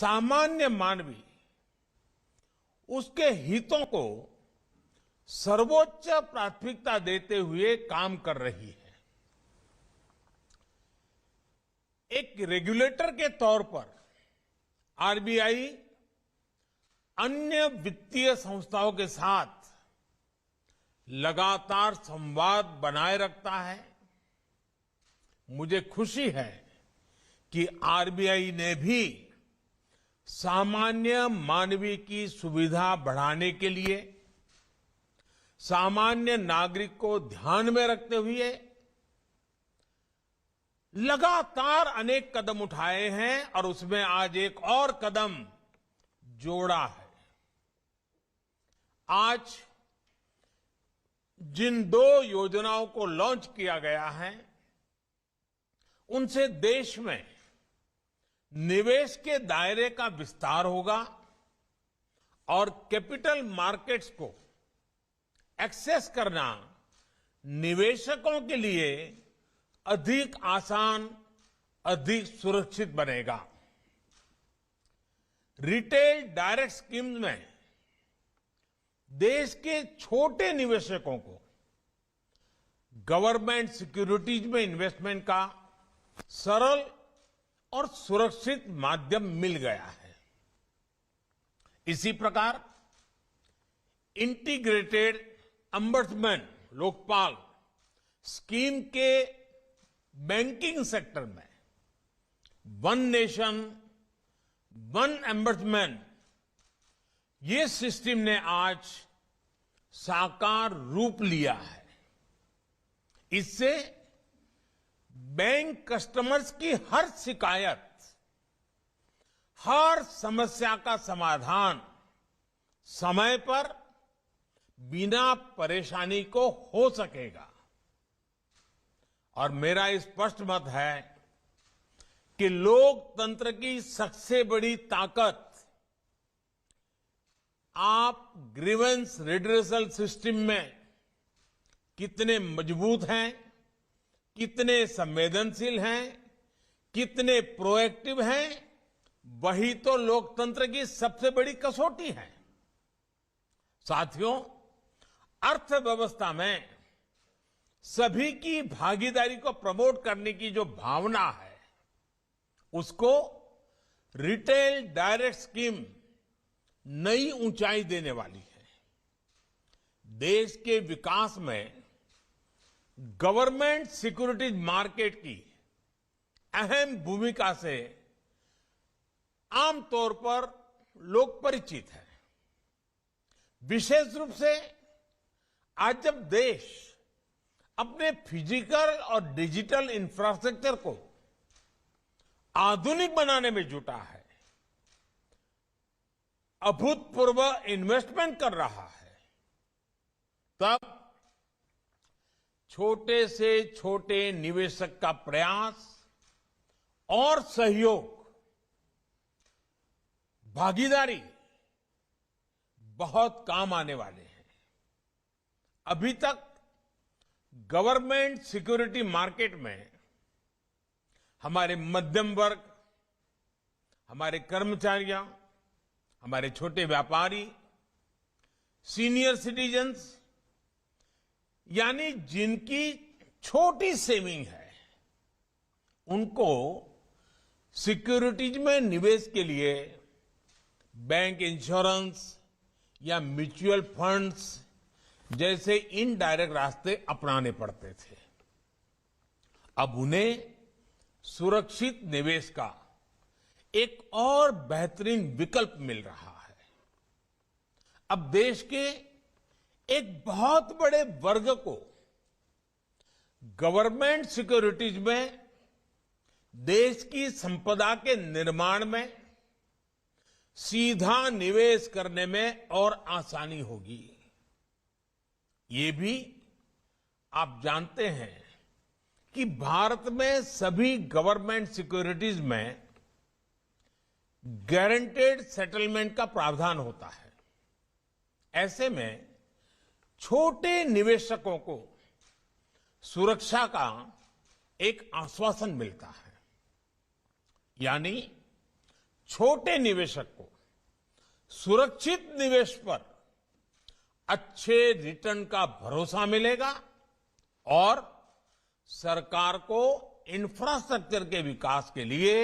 सामान्य मानवी उसके हितों को सर्वोच्च प्राथमिकता देते हुए काम कर रही है। एक रेगुलेटर के तौर पर आरबीआई अन्य वित्तीय संस्थाओं के साथ लगातार संवाद बनाए रखता है। मुझे खुशी है कि आरबीआई ने भी सामान्य मानवी की सुविधा बढ़ाने के लिए सामान्य नागरिक को ध्यान में रखते हुए लगातार अनेक कदम उठाए हैं और उसमें आज एक और कदम जोड़ा है। आज जिन 2 योजनाओं को लॉन्च किया गया है उनसे देश में निवेश के दायरे का विस्तार होगा और कैपिटल मार्केट्स को एक्सेस करना निवेशकों के लिए अधिक आसान, अधिक सुरक्षित बनेगा। रिटेल डायरेक्ट स्कीम्स में देश के छोटे निवेशकों को गवर्नमेंट सिक्योरिटीज में इन्वेस्टमेंट का सरल और सुरक्षित माध्यम मिल गया है। इसी प्रकार इंटीग्रेटेड अंबर्समेंट लोकपाल स्कीम के बैंकिंग सेक्टर में वन नेशन वन एम्बर्समेंट ये सिस्टम ने आज साकार रूप लिया है। इससे बैंक कस्टमर्स की हर शिकायत, हर समस्या का समाधान समय पर बिना परेशानी को हो सकेगा। और मेरा स्पष्ट मत है कि लोकतंत्र की सबसे बड़ी ताकत आप ग्रीवेंस रिड्रेसल सिस्टम में कितने मजबूत हैं, कितने संवेदनशील हैं, कितने प्रोएक्टिव हैं, वही तो लोकतंत्र की सबसे बड़ी कसौटी है। साथियों, अर्थव्यवस्था में सभी की भागीदारी को प्रमोट करने की जो भावना है उसको रिटेल डायरेक्ट स्कीम नई ऊंचाई देने वाली है। देश के विकास में गवर्नमेंट सिक्योरिटीज मार्केट की अहम भूमिका से आमतौर पर लोग परिचित हैं। विशेष रूप से आज जब देश अपने फिजिकल और डिजिटल इंफ्रास्ट्रक्चर को आधुनिक बनाने में जुटा है, अभूतपूर्व इन्वेस्टमेंट कर रहा है, तब छोटे से छोटे निवेशक का प्रयास और सहयोग, भागीदारी बहुत काम आने वाले हैं। अभी तक गवर्नमेंट सिक्योरिटी मार्केट में हमारे मध्यम वर्ग, हमारे कर्मचारियों, हमारे छोटे व्यापारी, सीनियर सिटीजन्स, यानी जिनकी छोटी सेविंग है, उनको सिक्योरिटीज में निवेश के लिए बैंक इंश्योरेंस या म्यूचुअल फंड्स जैसे इनडायरेक्ट रास्ते अपनाने पड़ते थे। अब उन्हें सुरक्षित निवेश का एक और बेहतरीन विकल्प मिल रहा है। अब देश के एक बहुत बड़े वर्ग को गवर्नमेंट सिक्योरिटीज में देश की संपदा के निर्माण में सीधा निवेश करने में और आसानी होगी। ये भी आप जानते हैं कि भारत में सभी गवर्नमेंट सिक्योरिटीज में गारंटेड सेटलमेंट का प्रावधान होता है। ऐसे में छोटे निवेशकों को सुरक्षा का एक आश्वासन मिलता है। यानी छोटे निवेशक को सुरक्षित निवेश पर अच्छे रिटर्न का भरोसा मिलेगा और सरकार को इंफ्रास्ट्रक्चर के विकास के लिए